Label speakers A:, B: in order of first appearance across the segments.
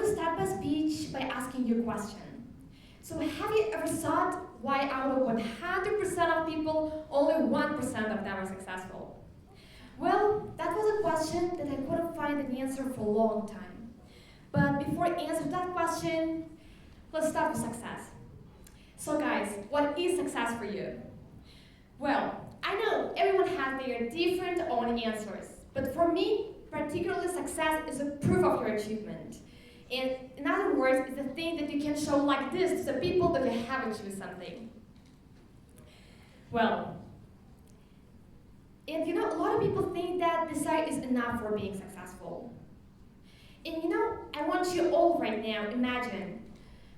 A: to start my speech by asking you a question. So have you ever thought why out of 100% of people, only 1% of them are successful? Well, that was a question that I couldn't find an answer for a long time. But before I answer that question, let's start with success. So guys, what is success for you? Well, I know everyone has their different own answers, but for me, particularly success is a proof of your achievement. And in other words, it's a thing that you can show like this to the people that you have achieved something. Well, and a lot of people think that desire is enough for being successful. And I want you all right now, imagine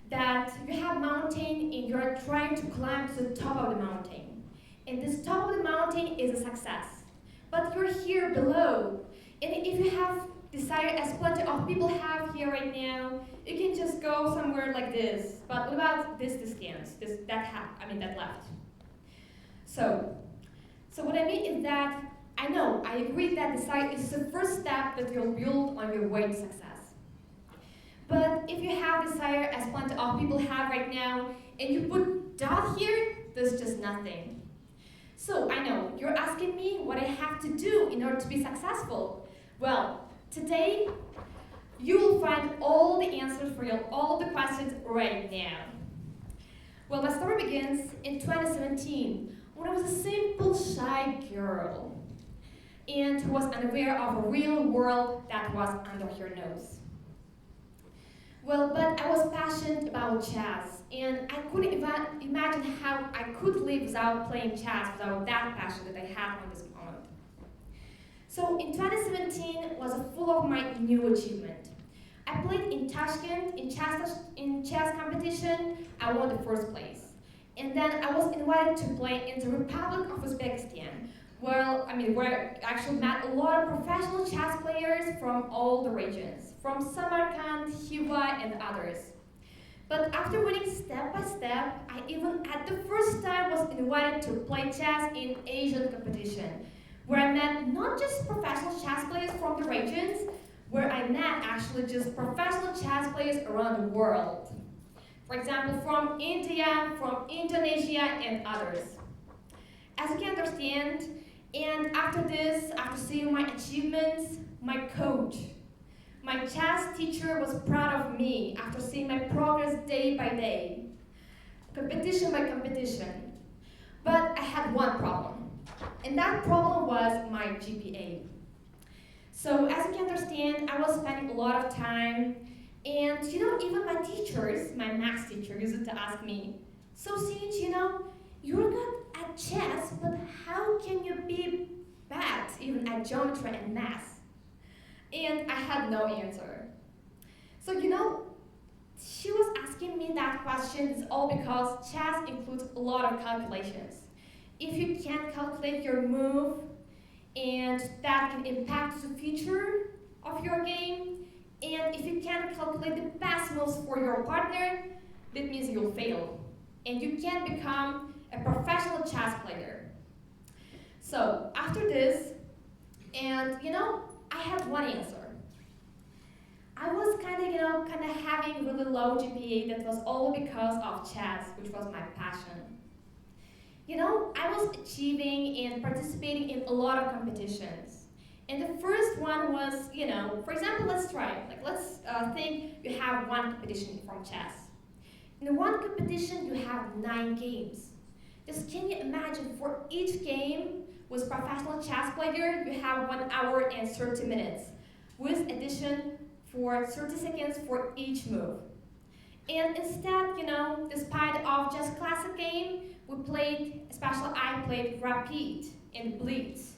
A: that you have a mountain and you're trying to climb to the top of the mountain. And this top of the mountain is a success. But you're here below. And if you have desire, as plenty of people have here right now, you can just go somewhere like this. But what about that left? So what I mean is that I agree that desire is the first step that you'll build on your way to success. But if you have desire, as plenty of people have right now, and you put doubt here, there's just nothing. So I know you're asking me what I have to do in order to be successful. Well, today you will find all the answers for all the questions right now. Well, my story begins in 2017 when I was a simple, shy girl and who was unaware of a real world that was under her nose. Well, but I was passionate about chess, and I couldn't imagine how I could live without playing chess, without that passion that I had on this moment. So in 2017 was full of my new achievement. I played in Tashkent in chess competition. I won the first place. And then I was invited to play in the Republic of Uzbekistan, where I actually met a lot of professional chess players from all the regions, from Samarkand, Hiva, and others. But after winning step by step, I even at the first time was invited to play chess in Asian competition, where I met not just professional chess players from the regions, where I met actually just professional chess players around the world. For example, from India, from Indonesia, and others. As you can understand, and after seeing my achievements, my coach, my chess teacher was proud of me after seeing my progress day by day, competition by competition. But I had one problem, and that problem was my GPA. So as you can understand, I was spending a lot of time, and even my teachers, my math teacher used to ask me, so Sevinch, you're good at chess, but how can you be bad even at geometry and math? And I had no answer. So she was asking me that question is all because chess includes a lot of calculations. If you can't calculate your move, and that can impact the future of your game, and if you can't calculate the best moves for your partner, that means you'll fail. And you can't become a professional chess player. So after this, and I had one answer. I was kind of having really low GPA that was all because of chess, which was my passion. I was achieving and participating in a lot of competitions. And the first one was, for example, let's try it. Let's think you have one competition from chess. In one competition, you have 9 games. Just can you imagine for each game with professional chess player, you have 1 hour and 30 minutes with addition for 30 seconds for each move. And instead, despite of just classic game, I played Rapid and Blitz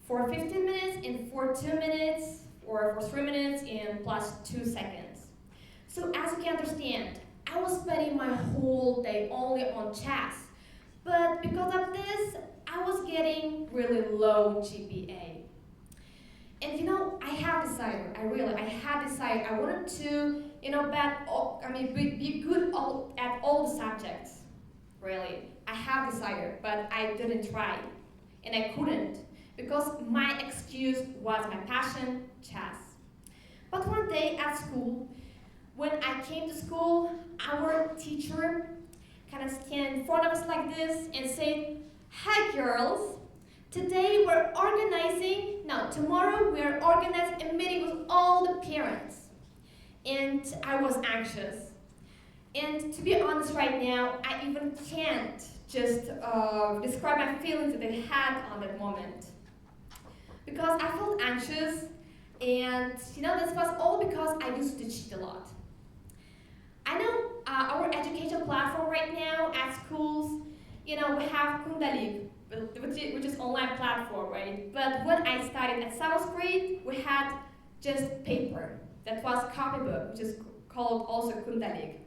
A: for 15 minutes and for 2 minutes, or for 3 minutes and plus 2 seconds. So as you can understand, I was spending my whole day only on chess. But because of this, I was getting really low GPA. And I had decided, I had decided I wanted to, be good at all the subjects. Really, I have decided, but I didn't try, and I couldn't, because my excuse was my passion, chess. But one day at school, when I came to school, our teacher kind of stand in front of us like this and say, "Hi girls, today we're organizing, no, tomorrow we're organizing a meeting with all the parents." And I was anxious. And to be honest right now, I even can't just describe my feelings that I had on that moment. Because I felt anxious, and this was all because I used to cheat a lot. I know our education platform right now at schools, we have Kundalik, which is online platform, right? But when I started at 7th grade, we had just paper. That was copybook, which is called also Kundalik.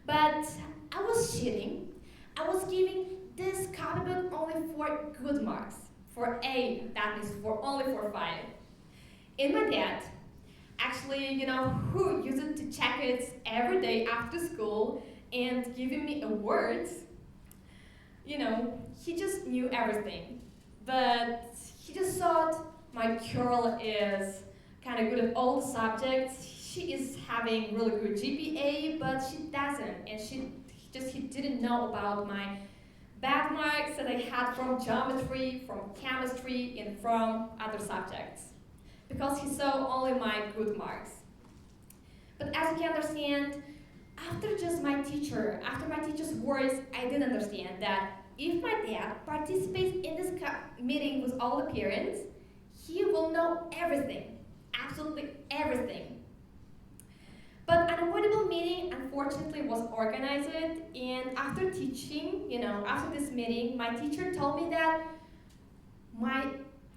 A: But I was cheating. I was giving this copybook only for good marks. For A, that means only for 5. And my dad, actually, who used to check it every day after school and giving me awards, he just knew everything. But he just thought my girl is kind of good at all the subjects. She is having really good GPA, but she doesn't. And he didn't know about my bad marks that I had from geometry, from chemistry, and from other subjects. Because he saw only my good marks. But as you can understand, after my teacher's words, I did understand that if my dad participates in this meeting with all the parents, he will know everything, absolutely everything. But an avoidable meeting, unfortunately, was organized, and after teaching, after this meeting, my teacher told me that my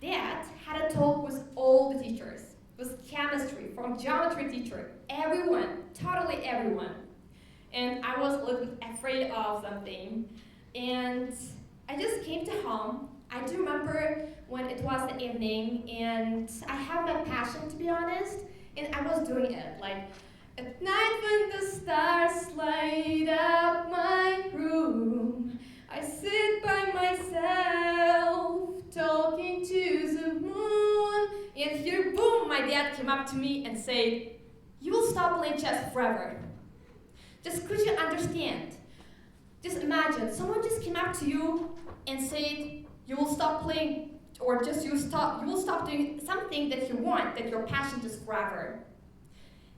A: dad had a talk with all the teachers, with chemistry, from geometry teacher, everyone, totally everyone. And I was a little bit afraid of something. And I just came to home. I do remember when it was the evening, and I have my passion, to be honest, and I was doing it, like, "At night when the stars light up my room, I sit by myself, talking to the moon." And here, boom, my dad came up to me and said, "You will stop playing chess forever." Just could you understand? Just imagine, someone just came up to you and said, "You will stop playing, or just you will stop doing something that you want, that your passion is forever."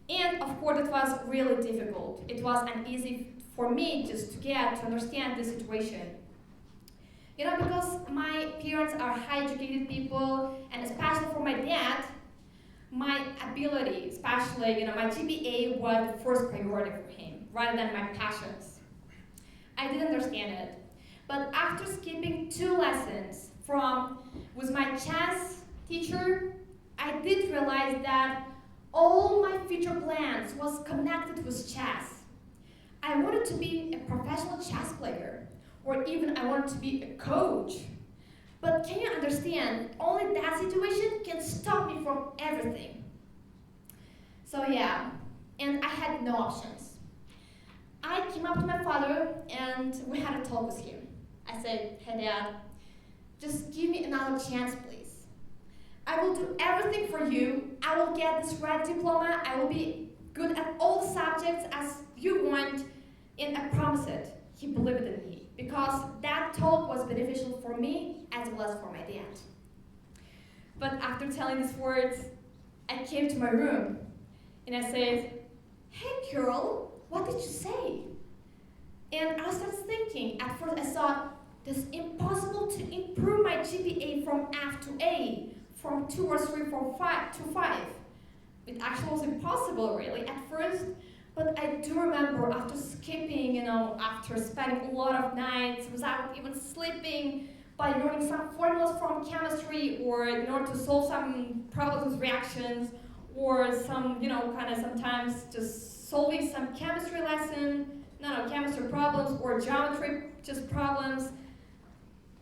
A: And of course, it was really difficult. It was uneasy for me just to understand the situation. Because my parents are high educated people, and especially for my dad, my ability, especially, my GPA was the first priority for him, rather than my passions. I didn't understand it. But after skipping 2 lessons with my chess teacher, I did realize that all my future plans was connected with chess. I wanted to be a professional chess player, or even I wanted to be a coach. But can you understand, only that situation can stop me from everything. So yeah, and I had no options. I came up to my father and we had a talk with him. I said, "Hey Dad, just give me another chance, please. I will do everything for you. I will get this red diploma. I will be good at all the subjects as you want, and I promise it." He believed in me because that talk was beneficial for me as well as for my dad. But after telling these words, I came to my room and I said, "Hey girl, what did you say?" And I started thinking. At first I thought, it's impossible to improve my GPA from F to A, from 2 or 3 from 5 to 5. It actually was impossible, really, at first. But I do remember after skipping, after spending a lot of nights without even sleeping, by learning some formulas from chemistry, or in order to solve some problems with reactions, or some, sometimes just solving some chemistry chemistry problems, or geometry just problems,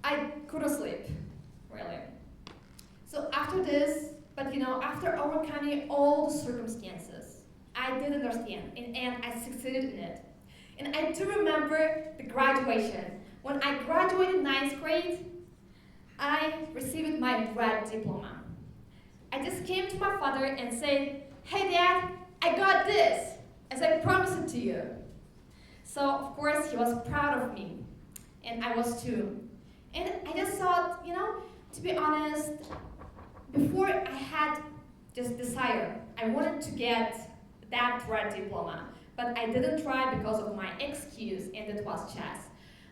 A: I couldn't sleep, really. So after this, after overcoming all the circumstances, I did understand, and I succeeded in it. And I do remember the graduation. When I graduated 9th grade, I received my red diploma. I just came to my father and said, "Hey Dad, I got this." As I promise it to you. So, of course, he was proud of me, and I was too. And I just thought, to be honest, before I had this desire, I wanted to get that right diploma, but I didn't try because of my excuse, and it was chess.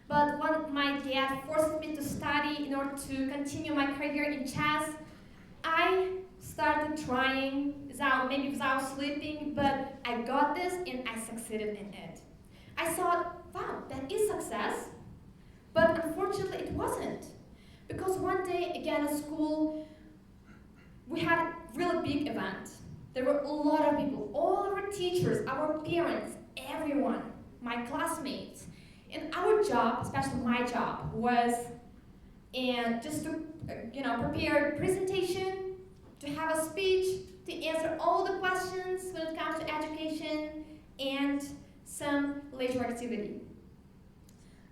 A: But when my dad forced me to study in order to continue my career in chess, I started trying, maybe without sleeping, but I got this and I succeeded in it. I thought, wow, that is success, but unfortunately it wasn't. Because one day, again at school, we had a really big event. There were a lot of people, all our teachers, our parents, everyone, my classmates. And our job, especially my job, was just to prepare a presentation, to have a speech, to answer all the questions when it comes to education, and some leisure activity.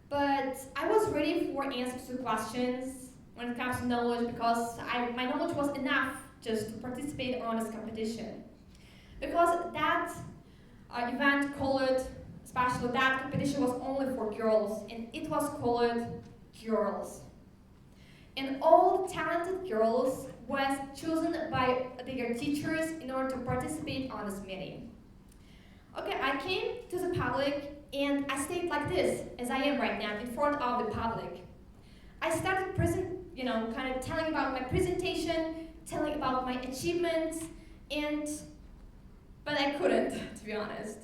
A: But I was ready for answers to questions when it comes to knowledge because my knowledge was enough just to participate on this competition. Because that event called, especially that competition was only for girls, and it was called Girls. And all the talented girls was chosen by their teachers in order to participate on this meeting. Okay, I came to the public and I stayed like this, as I am right now, in front of the public. I started kind of telling about my presentation, telling about my achievements, but I couldn't, to be honest.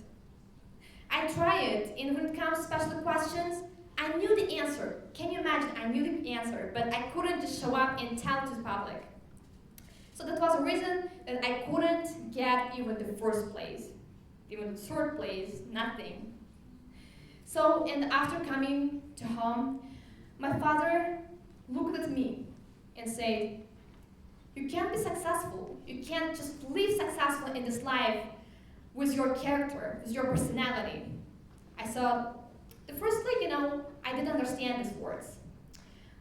A: I tried, and when it comes to special questions, I knew the answer. Can you imagine? I knew the answer, but I couldn't just show up and tell it to the public. So that was the reason that I couldn't get even the first place. Even the third place, nothing. So, and after coming to home, my father looked at me and said, you can't be successful. You can't just live successful in this life with your character, with your personality. I thought, firstly, I didn't understand these words.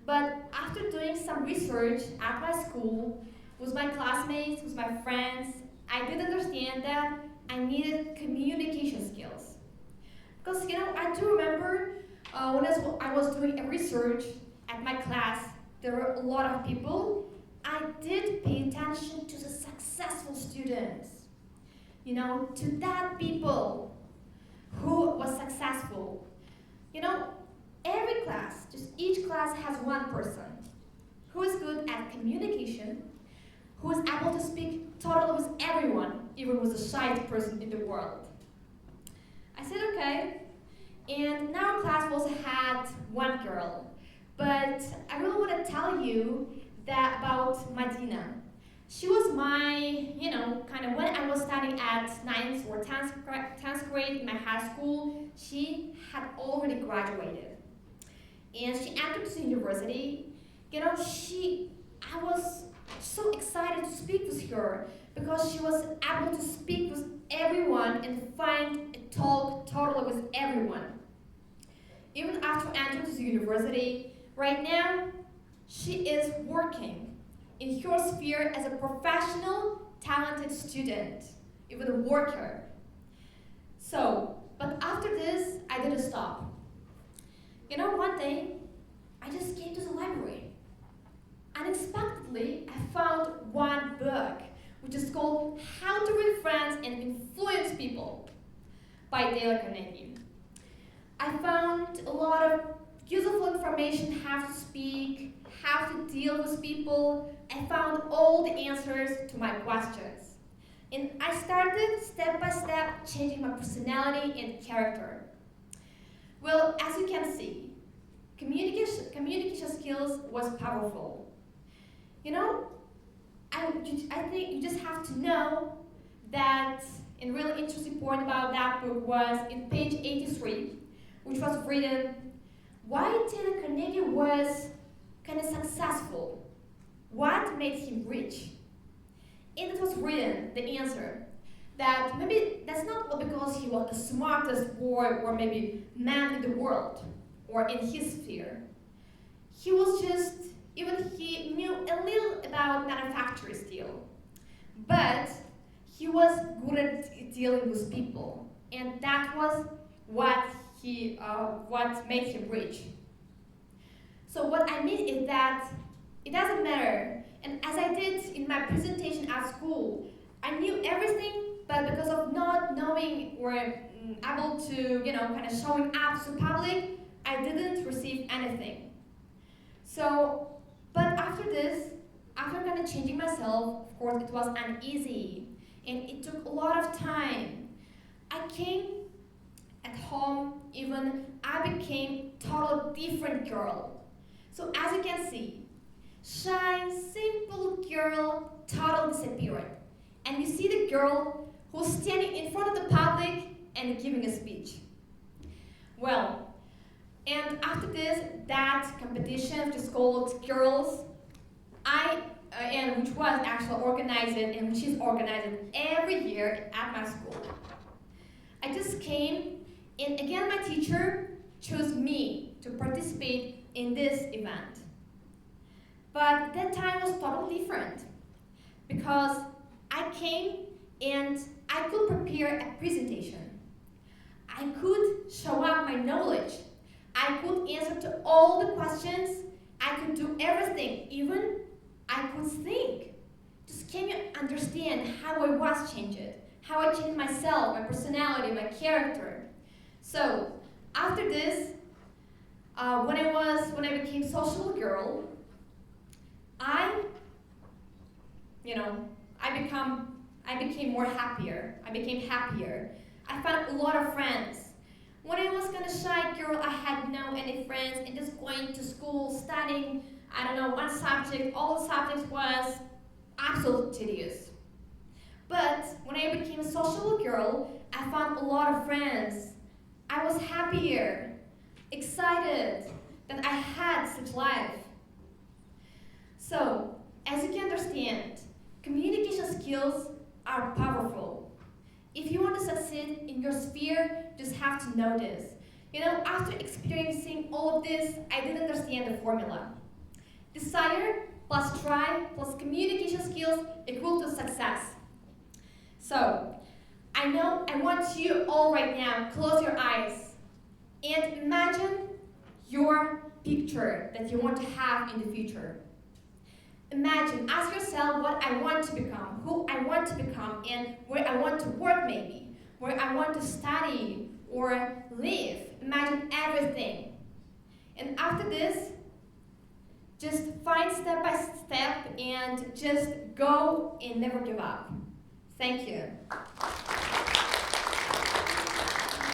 A: But after doing some research at my school, with my classmates, with my friends, I did understand that I needed communication skills. Because, I do remember when I was doing a research at my class, there were a lot of people. I did pay attention to the successful students. To that people who was successful. Every class, just each class has one person who is good at communication, who is able to speak totally with everyone, even with the shyest person in the world. I said, okay. And in our class we also had one girl. But I really want to tell you that about Madina. She was my, when I was studying at 9th or 10th grade in my high school, she had already graduated. And she entered the university. I was so excited to speak with her because she was able to speak with everyone and find a talk totally with everyone. Even after entering the university, right now, she is working in her sphere as a professional, talented student, even a worker. But after this, I didn't stop. One day, I just came to the library. Unexpectedly, I found one book, which is called How to Win Friends and Influence People by Dale Carnegie. I found a lot of useful information, how to speak, how to deal with people. I found all the answers to my questions. And I started step by step changing my personality and character. Well, as you can see, communication skills was powerful. I think you just have to know that a really interesting point about that book was in page 83, which was written, why Dale Carnegie was kind of successful. What made him rich? And it was written, the answer, that maybe that's not because he was the smartest boy or maybe man in the world or in his sphere. He was just, even he knew a little about manufacturing still, but he was good at dealing with people. and that was what made him rich. So what I mean is that it doesn't matter. And as I did in my presentation at school, I knew everything, but because of not knowing or able to, kind of showing up to the public, I didn't receive anything. So, but after this, after kind of changing myself, of course, it was uneasy, and it took a lot of time. I came at home, even I became totally different girl. So as you can see, shy, simple girl, totally disappeared. And you see the girl who's standing in front of the public and giving a speech. Well, and after this, that competition, which is called Girls, and which was actually organized and which is organized every year at my school. I just came, and again my teacher chose me to participate in this event. But that time was totally different, because I came and I could prepare a presentation. I could show up my knowledge. I could answer to all the questions. I could do everything, even I could think. Just can you understand how I was changed? How I changed myself, my personality, my character. So after this, when I became social girl, I became more happier. I became happier. I found a lot of friends. When I was kind of shy girl, I had no any friends, and just going to school, studying, one subject, all the subjects was absolutely tedious. But when I became a social girl, I found a lot of friends. I was happier, excited that I had such life. So, as you can understand, communication skills are powerful. If you want to succeed in your sphere, you just have to know this. After experiencing all of this, I didn't understand the formula. Desire plus try plus communication skills equal to success. So, I want you all right now, close your eyes and imagine your picture that you want to have in the future. Imagine, ask yourself what I want to become, who I want to become, and where I want to work maybe, where I want to study or live. Imagine everything. And after this, just find step by step and just go and never give up. Thank you.